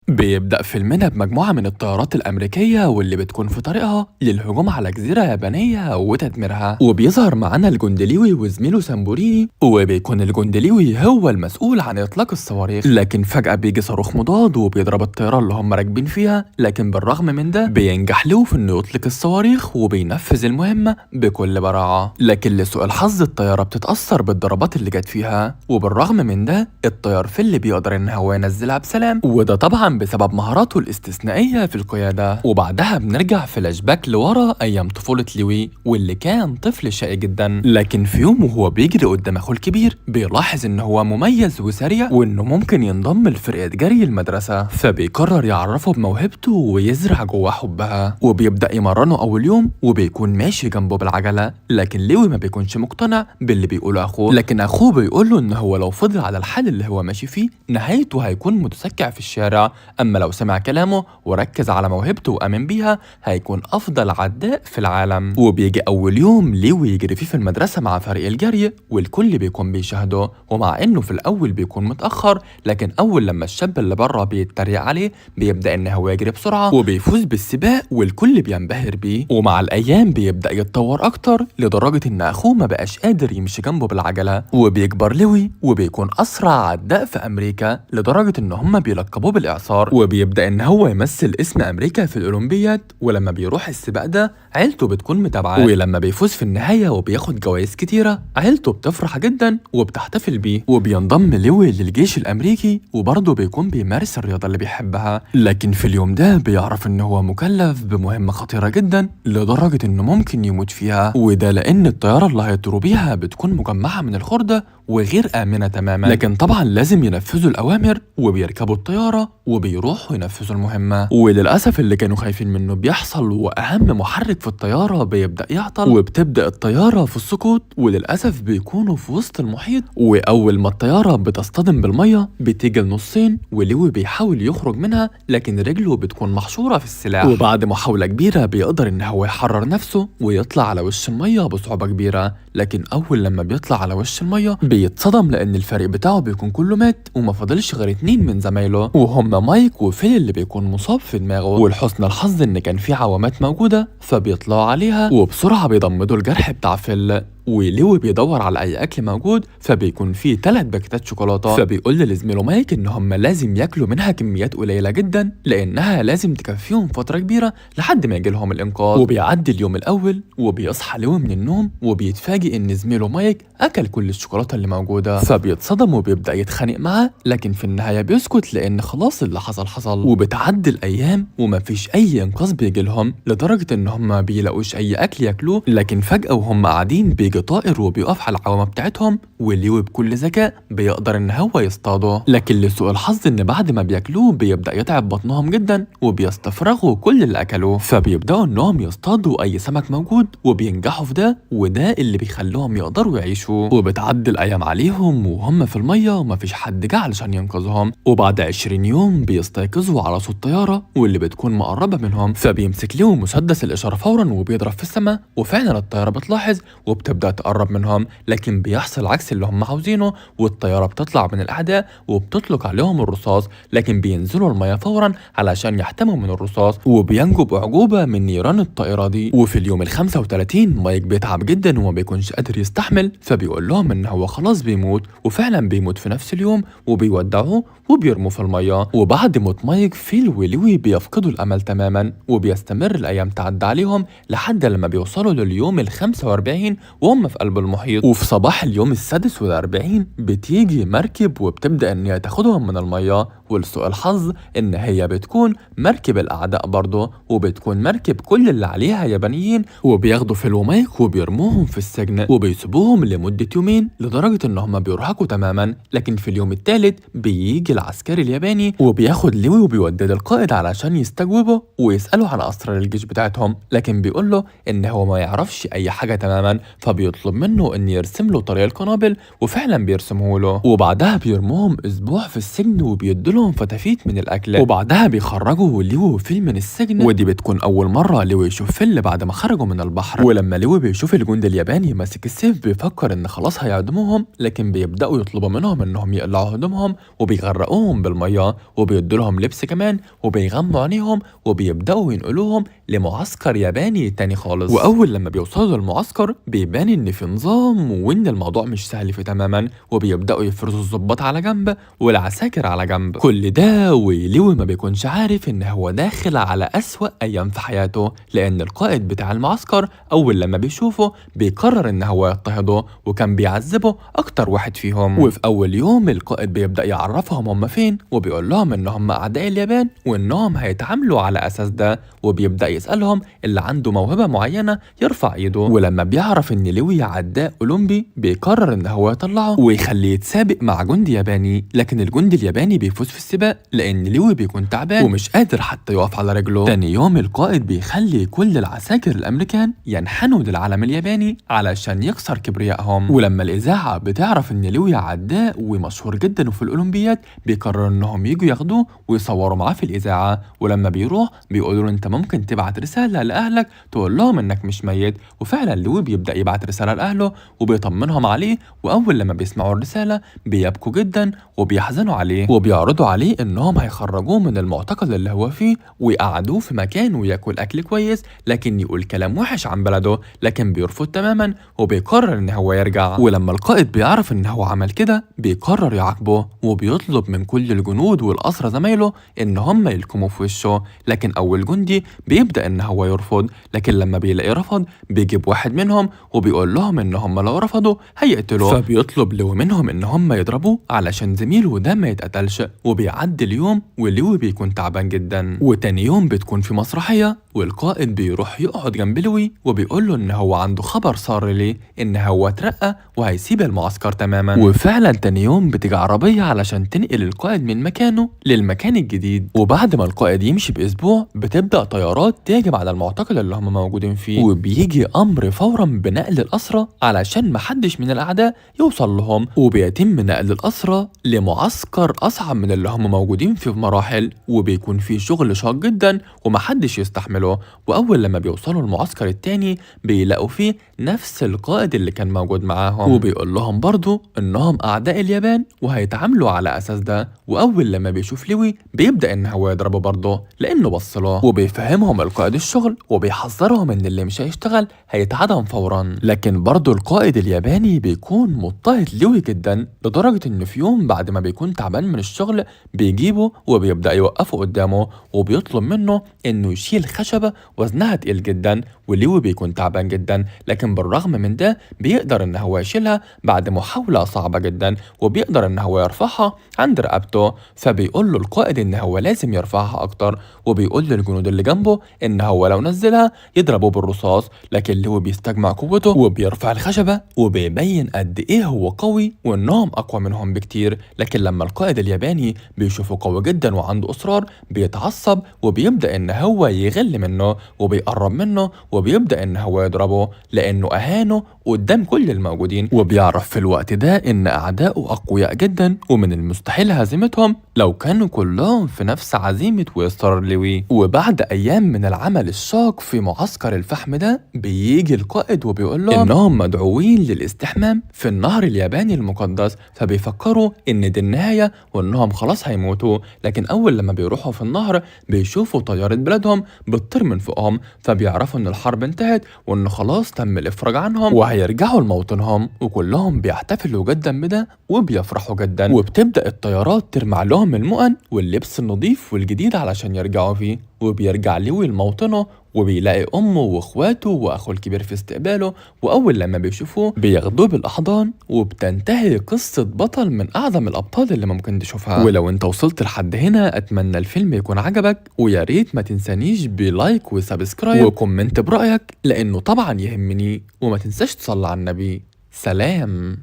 بيبدأ فيلمنا بمجموعة من الطيارات الأمريكية واللي بتكون في طريقها للهجوم على جزيرة يابانية وتدميرها، وبيظهر معانا الجندليوي وزميله سامبوريني، وبيكون الجندليوي هو المسؤول عن إطلاق الصواريخ. لكن فجأة بيجي صاروخ مضاد وبيضرب الطيارة اللي هم راكبين فيها، لكن بالرغم من ده بينجح ليو في إنه يطلق الصواريخ وبينفذ المهمة بكل براعة. لكن لسوء الحظ الطيارة بتتأثر بالضربات اللي جت فيها، وبالرغم من ده الطيار فيلي بيقدر إن هو ينزلها بسلام، وده طبعا بسبب مهاراته الاستثنائية في القيادة. وبعدها بنرجع فلاش باك لورا أيام طفولة لوي واللي كان طفل شقي جدا، لكن في يوم وهو بيجري قدام أخوه الكبير بيلاحظ إن هو مميز وسريع وإنه ممكن ينضم لفرقة جري المدرسة، فبيقرر يعرفه بموهبته ويزرع جواه حبها، وبيبدأ يمرنه أول يوم وبيكون ماشي جنبه بالعجلة. لكن لوي ما بيكونش مقتنع باللي بيقوله أخوه، لكن أخوه بيقوله إن هو لو فضل على الحال اللي هو ماشي فيه نهايته هيكون متسكع في الشارع، أما لو سمع كلامه وركز على موهبته وآمن بيها هيكون أفضل عداء في العالم. وبيجي أول يوم ليو يجري فيه في المدرسة مع فريق الجري والكل بيكون بيشاهده، ومع إنه في الأول بيكون متأخر لكن أول لما الشاب اللي بره بيتريق عليه بيبدأ إن هو يجري بسرعة وبيفوز بالسباق والكل بينبهر بيه. ومع الأيام بيبدأ يتطور أكتر لدرجة إن أخوه ما بقاش قادر يمشي جنبه بالعجلة، وبيكبر لوي وبيكون أسرع عداء في أمريكا لدرجة إن هما بيلقبوه بالإعصار، وبيبدأ إن هو يمثل اسم أمريكا في الأولمبياد. ولما بيروح السباق ده عيلته بتكون متابعاه، ولما بيفوز في النهاية وبياخد جوائز كتيرة عيلته بتفرح جدا وبتحتفل بيه، وبينضم لوي للجيش الأمريكي وبرضه بيكون بيمارس الرياضة اللي بيحبها. لكن في اليوم ده بيعرف إن هو مكلف بمهمة خطيرة جدا لدرجة إنه ممكن يموت فيها، وده لأن الطيارة اللي هيطيروا بيها بتكون مجمعة من الخردة وغير آمنة تماما. لكن طبعا لازم ينفذوا الأوامر وبيركبوا الطيارة وبيروحوا ينفذوا المهمة، وللأسف اللي كانوا خايفين منه بيحصل، وأهم محرك في الطيارة بيبدأ يعطل وبتبدأ الطيارة في السقوط، وللأسف بيكونوا في وسط المحيط. وأول ما الطيارة بتصطدم بالمية بتيجي لنصين ولوي بيحاول يخرج منها لكن رجله بتكون محشورة في السلاح، وبعد محاولة كبيرة بيقدر إن هو يحرر نفسه ويطلع على وش المية بصعوبة كبيرة. لكن أول لما بيطلع على وش المية بيتصدم لأن الفريق بتاعه بيكون كله مات وما فاضلش غير 2 من زمايله، وهم مايك وفيل اللي بيكون مصاب في دماغه. ولحسن الحظ إن كان في عوامات موجودة فبيطلعوا عليها وبسرعة بيضمدوا الجرح بتاع فيل. ولوي بيدور على اي اكل موجود فبيكون فيه 3 باكيتات شوكولاته، فبيقول لزميله مايك ان هم لازم ياكلوا منها كميات قليله جدا لانها لازم تكفيهم فتره كبيره لحد ما يجيلهم الانقاذ. وبيعدي اليوم الاول وبيصحى لوي من النوم وبيتفاجئ ان زميله مايك اكل كل الشوكولاته اللي موجوده، فبيتصدم وبيبدا يتخانق معاه، لكن في النهايه بيسكت لان خلاص اللي حصل حصل. وبتعدي الايام ومفيش اي انقاذ بيجيلهم لدرجه ان هم ما بيلاقوش اي اكل ياكلوه. لكن فجاه وهم قاعدين بيجي طائر وبيقف على العوامة بتاعتهم وليوي بكل ذكاء بيقدر ان هو يصطاده، لكن لسوء الحظ ان بعد ما بياكلوه بيبدأ يتعب بطنهم جدا وبيستفرغوا كل اللي اكلوه، فبيبدأوا انهم يصطادوا اي سمك موجود وبينجحوا في ده، وده اللي بيخليهم يقدروا يعيشوا. وبتعدي الايام عليهم وهم في المية ومفيش حد جه علشان ينقذهم، وبعد 20 يوم بيستيقظوا على صوت طيارة واللي بتكون مقربة منهم، فبيمسك ليهم مسدس الاشارة فورا وبيضرب في السماء، وفعلا الطيارة بتلاحظ وبتبدأ تقرب منهم، لكن بيحصل عكس اللي هم عاوزينه والطيارة بتطلع من الأعداء وبتطلق عليهم الرصاص، لكن بينزلوا المياه فورا علشان يحتموا من الرصاص وبينجوا بأعجوبة من نيران الطائرة دي. وفي اليوم ال35 مايك بيتعب جدا وما بيكونش قادر يستحمل، فبيقول لهم ان هو خلاص بيموت، وفعلا بيموت في نفس اليوم وبيودعوه وبيرموا في المياه. وبعد موت مايك فيل ولوي بيفقدوا الأمل تماما، وبيستمر الأيام تعدي عليهم لحد لما بيوصلوا لليوم ال45 وهم في قلب المحيط. وفي صباح اليوم ال46 بتيجي مركب وبتبدأ ان هي تاخدهم من المياه، ولسوء الحظ ان هي بتكون مركب الاعداء برضه، وبتكون مركب كل اللي عليها يابانيين، وبياخدوا فيل ومايك وبيرموهم في السجن وبيسيبوهم لمدة يومين لدرجة ان هم بيرهقوا تماما. لكن في اليوم الثالث بيجي العسكري الياباني وبياخد لوي وبيوديه للقائد علشان يستجوبه ويسأله عن اسرار الجيش بتاعتهم، لكن بيقول له ان هو ما يعرفش اي حاجة تماما، فبيطلب منه ان يرسم له طريق القنابل وفعلا بيرسمه له، وبعدها بيرموهم اسبوع في السجن وبيدوا بيدولهم فتافيت من الأكل، وبعدها بيخرجوا ليوي وفيل من السجن، ودي بتكون أول مرة ليوي يشوف فيل بعد ما خرجوا من البحر. ولما ليوي بيشوف الجندي الياباني ماسك السيف بيفكر إن خلاص هيعدموهم، لكن بيبدأوا يطلبوا منهم إنهم يقلعوا هدومهم وبيغرقوهم بالمية وبيدولهم لبس كمان وبيغموا عينيهم وبيبدأوا ينقلوهم لمعسكر ياباني تاني خالص. وأول لما بيوصلوا للمعسكر بيبان إن في نظام وإن الموضوع مش سهل فيه تماما، وبيبدأوا يفرزوا الضباط على جنب والعساكر على جنب. كل ده وليوي ما بيكونش عارف إن هو داخل على أسوأ أيام في حياته، لأن القائد بتاع المعسكر أول لما بيشوفه بيقرر إن هو يضطهده وكان بيعذبه أكتر واحد فيهم. وفي أول يوم القائد بيبدأ يعرفهم هم فين وبيقول لهم إن هم أعداء اليابان وإنهم هيتعاملوا على أساس ده، وبيبدأ يسألهم اللي عنده موهبة معينة يرفع إيده. ولما بيعرف إن لوي عداء أولمبي بيقرر إن هو يطلعه ويخليه يتسابق مع جندي ياباني، لكن الجندي الياباني بيفوز في السباق لأن لوي بيكون تعبان ومش قادر حتى يقف على رجله. تاني يوم القائد بيخلي كل العساكر الأمريكان ينحنوا للعلم الياباني علشان يكسر كبريائهم. ولما الإذاعة بتعرف إن لوي عداء ومشهور جدا وفي الأولمبيات بيقرروا إنهم يجوا ياخدوه ويصوروا معاه في الإذاعة. ولما بيروح بيقولوا له أنت ممكن تبعت رسالة لأهلك تقول لهم إنك مش ميت، وفعلا لوي بيبدأ يبعت رسالة لأهله وبيطمنهم عليه. وأول لما بيسمعوا الرسالة بيبكوا جدا وبيحزنوا عليه وبيعرضوا عليه إنهم هيخرجوه من المعتقل اللي هو فيه ويقعدوه في مكان وياكل أكل كويس، لكن يقول كلام وحش عن بلده، لكن بيرفض تماما وبيقرر إن هو يرجع. ولما القائد بيعرف إن هو عمل كده بيقرر يعاقبه وبيطلب من كل الجنود والأسرى زمايله إن هم يلكموا في وشه، لكن أول جندي بيبدأ إن هو يرفض، لكن لما بيلاقي رفض بيجيب واحد منهم وبيقول لهم إن هم لو رفضوا هيقتلوه، فبيطلب لوي منهم إن هم يضربوه علشان زميله ده ما يتقتلش. وبيعدي اليوم ولوي بيكون تعبان جدا. وتاني يوم بتكون في مسرحية والقائد بيروح يقعد جنب لوي وبيقول له إن هو عنده خبر صار ليه إن هو اترقى وهيسيب المعسكر تماما. وفعلا تاني يوم بتيجي عربية علشان تنقل القائد من مكانه للمكان الجديد، وبعد ما القائد يمشي بأسبوع بتبدأ طيارات تهجم على المعتقل اللي هم موجودين فيه، وبيجي أمر فورا بنقل الأسرى علشان محدش من الأعداء يوصل لهم، وبيتم نقل الأسرى لمعسكر أصعب من اللي هم موجودين فيه بمراحل، وبيكون فيه شغل شاق جدا ومحدش يستحمله. وأول لما بيوصلوا المعسكر التاني بيلاقوا فيه نفس القائد اللي كان موجود معاهم وبيقول لهم برضو إنهم أعداء اليابان وهيتعاملوا على أساس ده. وأول لما بيشوف لوي بيبدأ إن هو يضربه برضه لأنه بصله، وبيفهمهم القائد الشغل وبيحذرهم إن اللي مش هيشتغل هيتعدم فورا. لكن برضه القائد الياباني بيكون مضطهد لوي جدا لدرجة إنه في يوم بعد ما بيكون تعبان من الشغل بيجيبه وبيبدأ يوقفه قدامه وبيطلب منه إنه يشيل خشبة وزنها تقيل جدا، ولوي بيكون تعبان جدا، لكن بالرغم من ده بيقدر إن هو يشيلها بعد محاولة صعبة جدا وبيقدر إن هو يرفعها عند رقبته. فبيقول له القائد إن هو لازم يرفعها أكتر، وبيقول للجنود اللي جنبه إن هو لو نزلها يضربه بالرصاص، لكن لوي بيستجمع قوته وبيرفع الخشبة وبيبين قد إيه هو قوي وإنهم أقوى منهم بكتير. لكن لما القائد الياباني بيشوفه قوي جدا وعنده إصرار بيتعصب وبيبدأ إن هو يغل منه وبيقرب منه وبيبدأ إن هو يضربه لأنه أهانه قدام كل الموجودين، وبيعرف في الوقت ده إن أعداؤه أقوياء جدا ومن المستحيل هزيمتهم لو كانوا كلهم في نفس عزيمة وإصرار لوي. وبعد أيام من العمل الشاق في معسكر الفحم ده بيجي القائد وبيقول لهم إنهم مدعوين للاستحمام في النهر الياباني المقدس، فبيفكروا إن دي النهاية وإنهم خلاص هيموتوا. لكن أول لما بيروحوا في النهر بيشوفوا طيارة بلادهم بتطير من فوقهم، فبيعرفوا إن الحرب انتهت وإن خلاص تم الإفراج عنهم وهيرجعوا لموطنهم، وكلهم بيحتفلوا جدا بده وبيفرحوا جدا. وبتبدأ الطيارات ترمع لهم المؤن واللبس النظيف والجديد علشان يرجعوا فيه، وبيرجع لوي لموطنه وبيلاقي أمه وإخواته وأخوه الكبير في استقباله، وأول لما بيشوفوه بياخدوه بالأحضان. وبتنتهي قصة بطل من أعظم الأبطال اللي ممكن تشوفها. ولو أنت وصلت لحد هنا أتمنى الفيلم يكون عجبك، ويا ريت ما تنسانيش بلايك وسبسكرايب وكومنت برأيك لأنه طبعا يهمني، وما تنساش تصلي على النبي. سلام.